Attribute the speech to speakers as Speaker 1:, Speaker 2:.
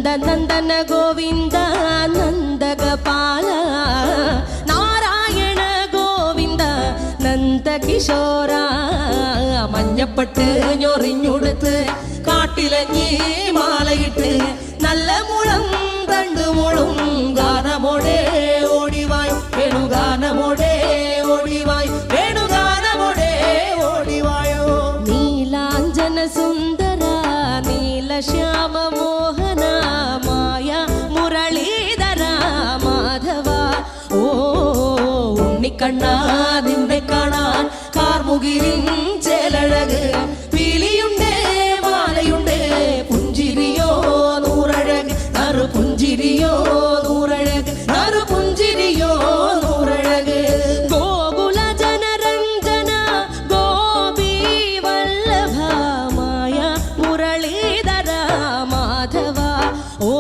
Speaker 1: നന്ദന ഗോവിന്ദ നന്ദഗപാല നാരായണ ഗോവിന്ദ നന്ദകിശോര മഞ്ഞപ്പെട്ട് ഞൊറിഞ്ഞുടുത്ത് കാട്ടിലഞ്ഞി മാലയിട്ട് നല്ല മുളം തണ്ടു മുളും ഗാനമോടെ ഓടിവായ് വേണുഗാനമോടെ ഓടിവായ് വേണുഗാനമോടെ ഓടിവായോ നീലാഞ്ജന സുന്ദര നീലശ്യാമ മോഹന മായ മുരളീധര മാധവ ഓ ഉണ്ണിക്കണ്ണാ നിന്നെ കാണാൻ കാർമുകിലിൻ ചേലഴക് പീലിയുണ്ടേ മാലയുണ്ടേ പുഞ്ചിരിയോ നൂറഴക് നറു പുഞ്ചിരിയോ നൂറഴക് നറു പുഞ്ചിരിയോ നൂറഴക് ഗോകുല ജനരഞ്ജന ഗോപി വല്ലഭ മായ മുരളീധര മാധവ ഓ